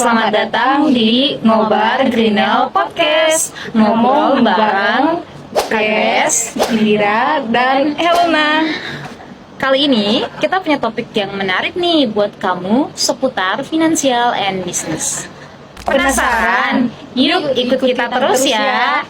Selamat datang di Ngobar Greenel Podcast. Ngomong bareng Kak Indira, dan Helena. Kali ini kita punya topik yang menarik nih buat kamu seputar finansial and business. Penasaran? Yuk ikut kita terus ya.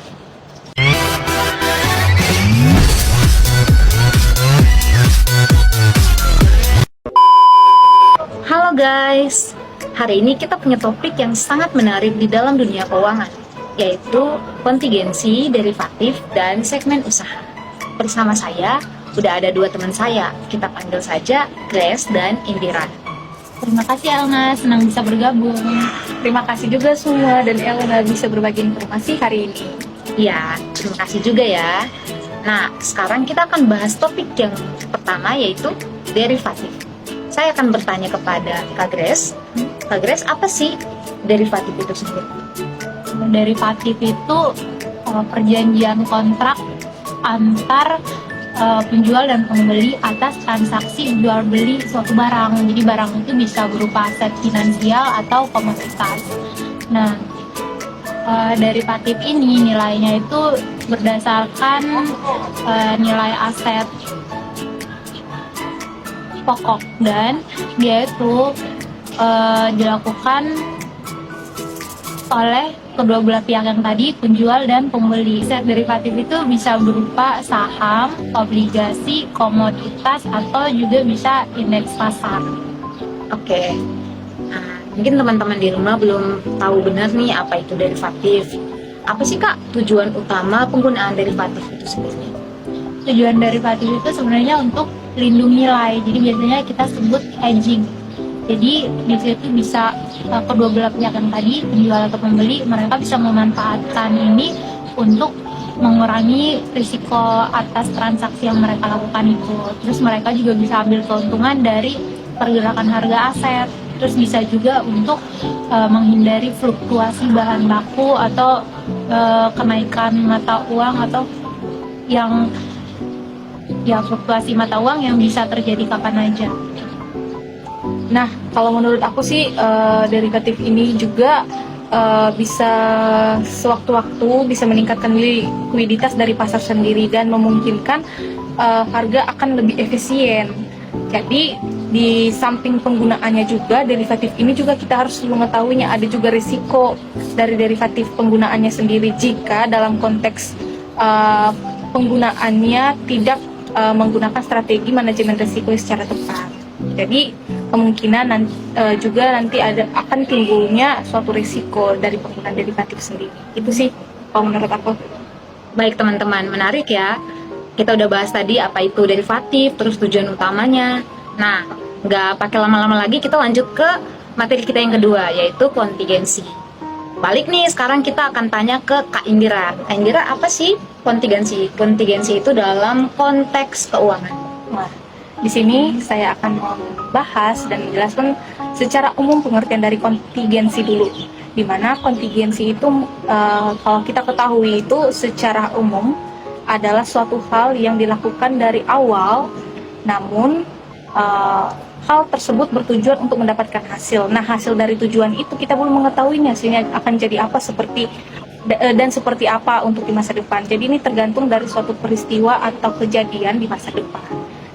Halo guys, hari ini kita punya topik yang sangat menarik di dalam dunia keuangan, yaitu kontingensi, derivatif, dan segmen usaha. Bersama saya, udah ada dua teman saya, kita panggil saja Grace dan Indira. Terima kasih Elna, senang bisa bergabung. Terima kasih juga semua dan Elna bisa berbagi informasi hari ini. Ya, terima kasih juga ya. Nah, sekarang kita akan bahas topik yang pertama, yaitu derivatif. Saya akan bertanya kepada Kak Grace. Kak Grace, apa sih derivatif itu sendiri? Derivatif itu perjanjian kontrak antar penjual dan pembeli atas transaksi jual beli suatu barang. Jadi barang itu bisa berupa aset finansial atau komoditas. Nah, derivatif ini nilainya itu berdasarkan nilai aset pokok, dan dia itu dilakukan oleh kedua belah pihak yang tadi, penjual dan pembeli. Aset derivatif itu bisa berupa saham, obligasi, komoditas, atau juga bisa indeks pasar. Oke. Nah, mungkin teman-teman di rumah belum tahu benar nih apa itu derivatif. Apa sih Kak tujuan utama penggunaan derivatif itu sendiri? Tujuan derivatif itu sebenarnya untuk lindung nilai. Jadi biasanya kita sebut hedging. Jadi di situ bisa kedua belah pihak yang tadi, penjual atau pembeli, mereka bisa memanfaatkan ini untuk mengurangi risiko atas transaksi yang mereka lakukan itu. Terus mereka juga bisa ambil keuntungan dari pergerakan harga aset. Terus bisa juga untuk menghindari fluktuasi bahan baku atau kenaikan mata uang atau yang fluktuasi mata uang yang bisa terjadi kapan aja. Nah, kalau menurut aku sih derivatif ini juga bisa sewaktu-waktu bisa meningkatkan likuiditas dari pasar sendiri dan memungkinkan harga akan lebih efisien. Jadi di samping penggunaannya juga, derivatif ini juga kita harus mengetahuinya ada juga risiko dari derivatif penggunaannya sendiri jika dalam konteks penggunaannya tidak menggunakan strategi manajemen risiko secara tepat. Jadi kemungkinan juga nanti akan timbulnya suatu risiko dari penggunaan derivatif sendiri. Itu sih kalau menurut aku. Baik teman-teman, menarik ya. Kita udah bahas tadi apa itu derivatif, terus tujuan utamanya. Nah, nggak pakai lama-lama lagi, kita lanjut ke materi kita yang kedua, yaitu kontingensi. Balik nih, sekarang kita akan tanya ke Kak Indira. Kak Indira, apa sih kontingensi? Kontingensi itu dalam konteks keuangan. Nah, di sini saya akan membahas dan menjelaskan secara umum pengertian dari kontingensi dulu. Di mana kontingensi itu kalau kita ketahui itu secara umum adalah suatu hal yang dilakukan dari awal, namun hal tersebut bertujuan untuk mendapatkan hasil. Nah, hasil dari tujuan itu kita belum mengetahuinya, hasilnya akan jadi apa, dan seperti apa untuk di masa depan. Jadi ini tergantung dari suatu peristiwa atau kejadian di masa depan.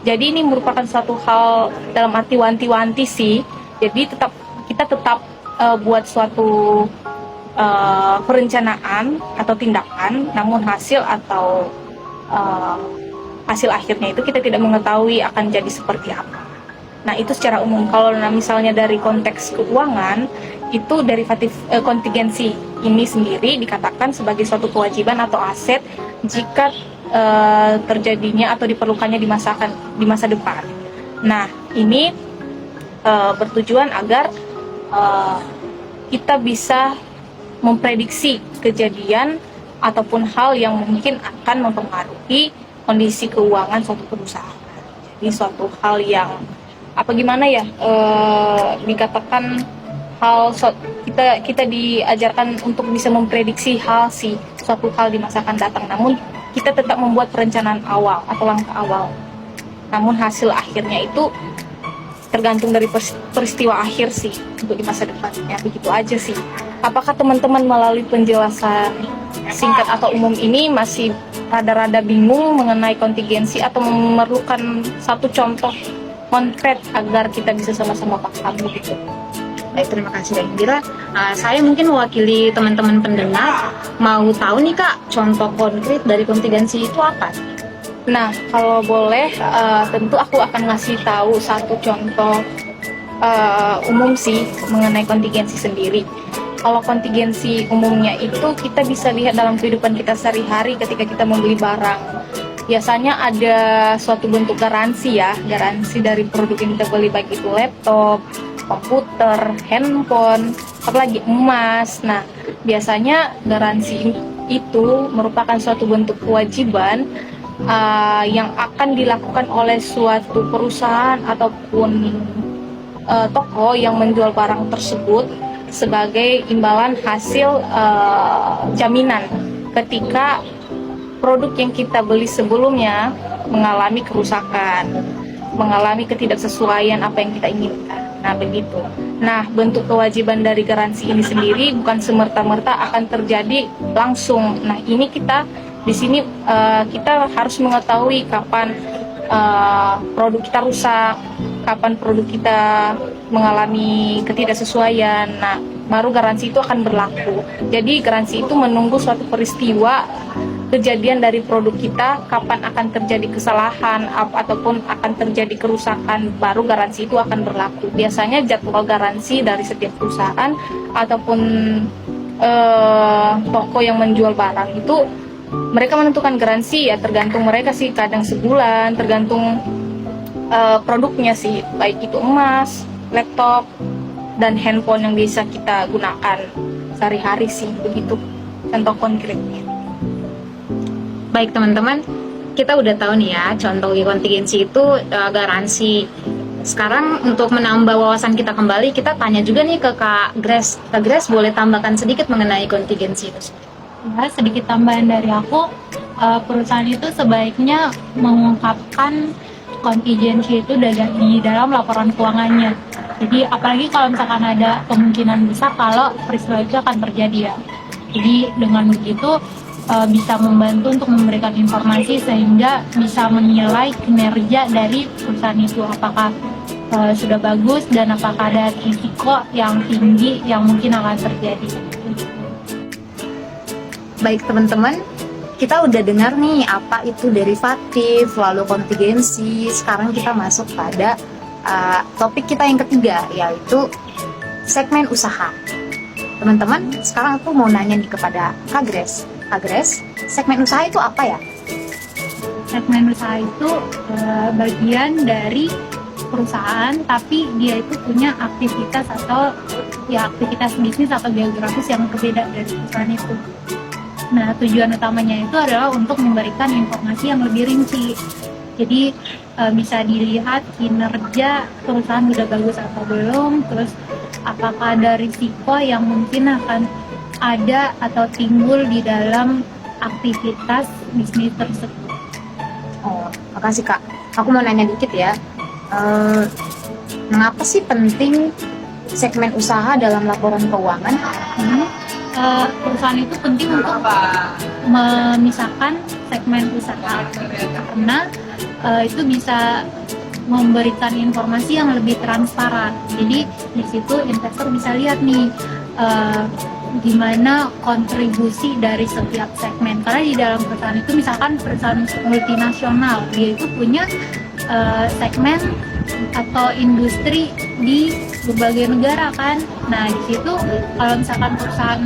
Jadi ini merupakan suatu hal dalam arti wanti-wanti sih. Jadi kita tetap buat suatu perencanaan atau tindakan, namun hasil atau hasil akhirnya itu kita tidak mengetahui akan jadi seperti apa. Nah, itu secara umum. Kalau misalnya dari konteks keuangan, itu derivatif kontingensi ini sendiri dikatakan sebagai suatu kewajiban atau aset jika terjadinya atau diperlukannya di masa depan. Nah, ini bertujuan agar kita bisa memprediksi kejadian ataupun hal yang mungkin akan mempengaruhi kondisi keuangan suatu perusahaan. Jadi suatu hal yang dikatakan kita diajarkan untuk bisa memprediksi suatu hal di masa akan datang, namun kita tetap membuat perencanaan awal atau langkah awal. Namun hasil akhirnya itu tergantung dari peristiwa akhir sih untuk di masa depannya. Begitu aja sih. Apakah teman-teman melalui penjelasan singkat atau umum ini masih rada-rada bingung mengenai kontingensi atau memerlukan satu contoh konkret agar kita bisa sama-sama paham begitu? Baik, terima kasih Kak Indira. Saya mungkin mewakili teman-teman pendengar mau tahu nih Kak, contoh konkret dari kontingensi itu apa? Nah, kalau boleh, tentu aku akan ngasih tahu satu contoh umum sih mengenai kontingensi sendiri. Kalau kontingensi umumnya itu kita bisa lihat dalam kehidupan kita sehari-hari ketika kita membeli barang. Biasanya ada suatu bentuk garansi ya, garansi dari produk yang kita beli, baik itu laptop, komputer, handphone, apalagi emas. Nah, biasanya garansi itu merupakan suatu bentuk kewajiban yang akan dilakukan oleh suatu perusahaan ataupun toko yang menjual barang tersebut sebagai imbalan hasil jaminan ketika produk yang kita beli sebelumnya mengalami kerusakan, mengalami ketidaksesuaian apa yang kita inginkan. Nah, begitu. Nah, bentuk kewajiban dari garansi ini sendiri bukan semerta-merta akan terjadi langsung. Nah, ini kita di sini kita harus mengetahui kapan produk kita rusak, kapan produk kita mengalami ketidaksesuaian. Nah, baru garansi itu akan berlaku. Jadi garansi itu menunggu suatu peristiwa kejadian dari produk kita, kapan akan terjadi kesalahan ataupun akan terjadi kerusakan, baru garansi itu akan berlaku. Biasanya jadwal garansi dari setiap perusahaan ataupun toko yang menjual barang itu mereka menentukan garansi ya, tergantung mereka sih, kadang sebulan, tergantung produknya sih, baik itu emas, laptop, dan handphone yang bisa kita gunakan sehari-hari sih, begitu contoh konkretnya. Baik teman-teman, kita udah tahu nih ya contoh kontingensi itu garansi. Sekarang untuk menambah wawasan kita kembali, kita tanya juga nih ke Kak Grace. Kak Grace boleh tambahkan sedikit mengenai kontingensi itu? Ya, sedikit tambahan dari aku, perusahaan itu sebaiknya mengungkapkan kontingensi itu di dalam laporan keuangannya. Jadi apalagi kalau misalkan ada kemungkinan besar kalau peristiwa itu akan terjadi ya. Jadi dengan begitu bisa membantu untuk memberikan informasi sehingga bisa menilai kinerja dari perusahaan itu, apakah sudah bagus dan apakah ada risiko yang tinggi yang mungkin akan terjadi. Baik teman-teman, kita udah dengar nih apa itu derivatif, lalu kontingensi. Sekarang kita masuk pada topik kita yang ketiga, yaitu segmen usaha. Teman-teman, sekarang aku mau nanya nih kepada Kak Grace. Kak Grace, segmen usaha itu apa ya? Segmen usaha itu bagian dari perusahaan, tapi dia itu punya aktivitas atau ya aktivitas bisnis atau geografis yang berbeda dari perusahaan itu. Nah, tujuan utamanya itu adalah untuk memberikan informasi yang lebih rinci. Jadi bisa dilihat kinerja perusahaan sudah bagus atau belum, terus apakah ada risiko yang mungkin akan ada atau timbul di dalam aktivitas bisnis tersebut. Oh, makasih Kak. Aku mau nanya dikit ya. Mengapa sih penting segmen usaha dalam laporan keuangan? Perusahaan itu penting untuk memisahkan segmen usaha karena itu bisa memberikan informasi yang lebih transparan. Jadi di situ investor bisa lihat nih gimana kontribusi dari setiap segmen. Karena di dalam perusahaan itu misalkan perusahaan multinasional, dia itu punya segmen atau industri di berbagai negara kan. Nah di situ kalau misalkan perusahaan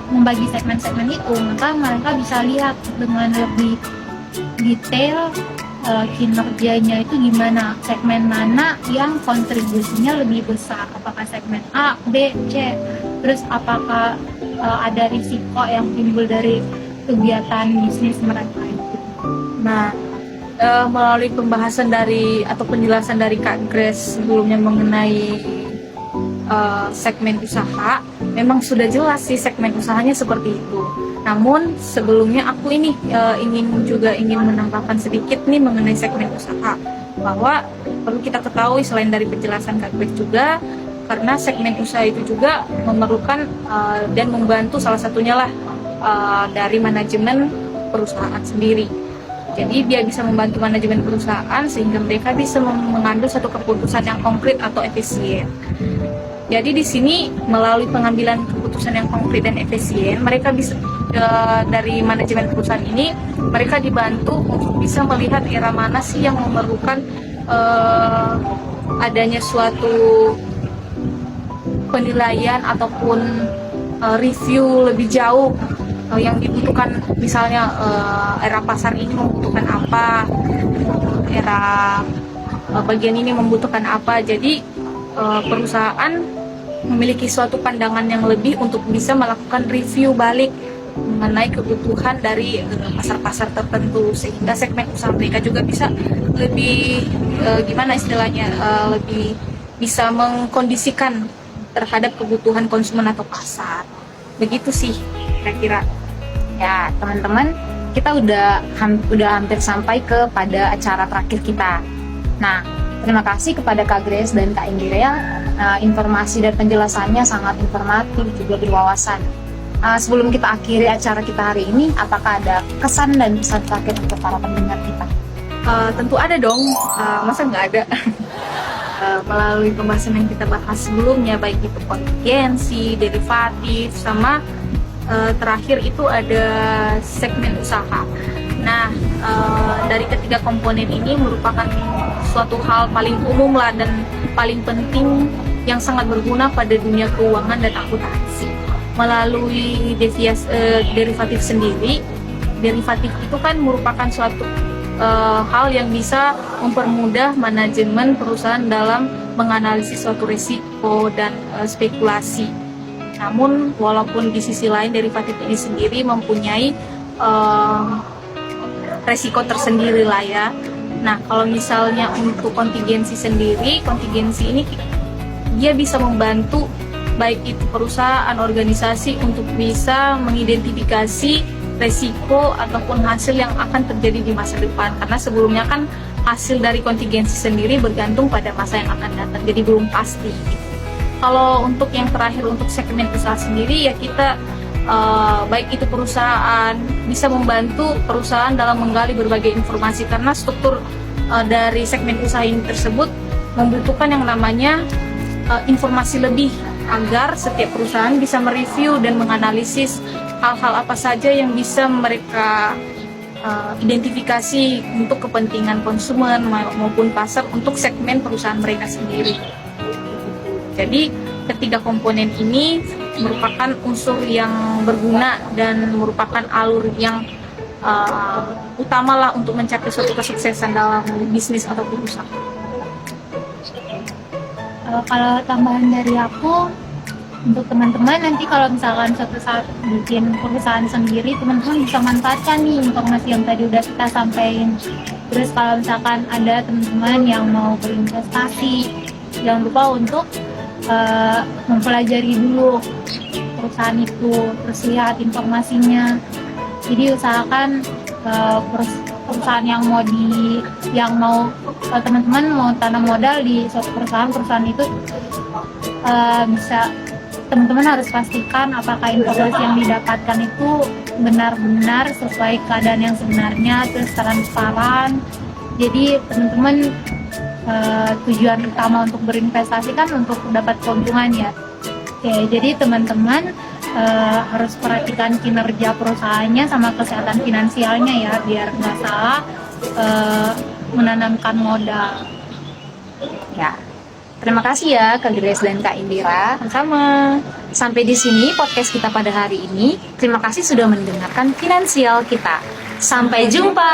membagi segmen-segmen itu, maka mereka bisa lihat dengan lebih detail kinerjanya itu gimana, segmen mana yang kontribusinya lebih besar, apakah segmen A, B, C, terus apakah ada risiko yang timbul dari kegiatan bisnis mereka itu. Nah, melalui pembahasan atau penjelasan dari Kak Grace sebelumnya mengenai segmen usaha, memang sudah jelas sih segmen usahanya seperti itu. Namun sebelumnya aku ini ingin menambahkan sedikit nih mengenai segmen usaha. bahwa perlu kita ketahui selain dari penjelasan Kak Grace juga, karena segmen usaha itu juga memerlukan dan membantu salah satunya lah dari manajemen perusahaan sendiri. Jadi dia bisa membantu manajemen perusahaan sehingga mereka bisa mengambil satu keputusan yang konkret atau efisien. Jadi di sini melalui pengambilan keputusan yang konkret dan efisien, mereka bisa dari manajemen perusahaan ini mereka dibantu untuk bisa melihat era mana sih yang memerlukan adanya suatu penilaian ataupun review lebih jauh yang dibutuhkan. Misalnya era pasar ini membutuhkan apa, era bagian ini membutuhkan apa. Jadi perusahaan memiliki suatu pandangan yang lebih untuk bisa melakukan review balik mengenai kebutuhan dari pasar-pasar tertentu, sehingga segmen usaha mereka juga bisa lebih gimana istilahnya, lebih bisa mengkondisikan terhadap kebutuhan konsumen atau pasar. Begitu sih kira-kira. Ya, teman-teman, kita udah hampir sampai kepada acara terakhir kita. Nah, terima kasih kepada Kak Grace dan Kak Indira ya. Informasi dan penjelasannya sangat informatif juga berwawasan. Sebelum kita akhiri acara kita hari ini, apakah ada kesan dan pesan terakhir untuk para pendengar kita? Tentu ada dong, masa nggak ada. Melalui pembahasan yang kita bahas sebelumnya, baik itu kontingensi, derivatif, sama terakhir itu ada segmen usaha. Nah, dari ketiga komponen ini merupakan suatu hal paling umum lah dan paling penting yang sangat berguna pada dunia keuangan dan akuntansi. Melalui derivatif sendiri, derivatif itu kan merupakan suatu hal yang bisa mempermudah manajemen perusahaan dalam menganalisis suatu risiko dan spekulasi. Namun, walaupun di sisi lain derivatif ini sendiri mempunyai resiko tersendiri lah ya. Nah, kalau misalnya untuk kontingensi sendiri, kontingensi ini dia bisa membantu baik itu perusahaan, organisasi untuk bisa mengidentifikasi resiko ataupun hasil yang akan terjadi di masa depan. Karena sebelumnya kan hasil dari kontingensi sendiri bergantung pada masa yang akan datang, jadi belum pasti. Kalau untuk yang terakhir untuk segmen usaha sendiri ya kita baik itu perusahaan bisa membantu perusahaan dalam menggali berbagai informasi, karena struktur dari segmen usaha ini tersebut membutuhkan yang namanya informasi lebih agar setiap perusahaan bisa mereview dan menganalisis hal-hal apa saja yang bisa mereka identifikasi untuk kepentingan konsumen maupun pasar untuk segmen perusahaan mereka sendiri. Jadi ketiga komponen ini merupakan unsur yang berguna dan merupakan alur yang utamalah untuk mencapai suatu kesuksesan dalam bisnis ataupun usaha. Kalau tambahan dari aku, untuk teman-teman nanti kalau misalkan suatu saat bikin perusahaan sendiri, teman-teman bisa manfaatkan nih informasi yang tadi udah kita sampaikan. Terus kalau misalkan ada teman-teman yang mau berinvestasi, jangan lupa untuk mempelajari dulu perusahaan itu, terus lihat informasinya. Jadi usahakan perusahaan yang mau teman-teman mau tanam modal di suatu perusahaan itu bisa teman-teman harus pastikan apakah informasi yang didapatkan itu benar-benar sesuai keadaan yang sebenarnya, terus transparan. Jadi teman-teman tujuan utama untuk berinvestasi kan untuk dapat keuntungan ya. Oke, jadi teman-teman harus perhatikan kinerja perusahaannya sama kesehatan finansialnya ya, biar nggak salah menanamkan modal. Ya, terima kasih ya Kak Grace dan Kak Indira. Sama. Sampai di sini podcast kita pada hari ini. Terima kasih sudah mendengarkan Finansial kita. Sampai jumpa.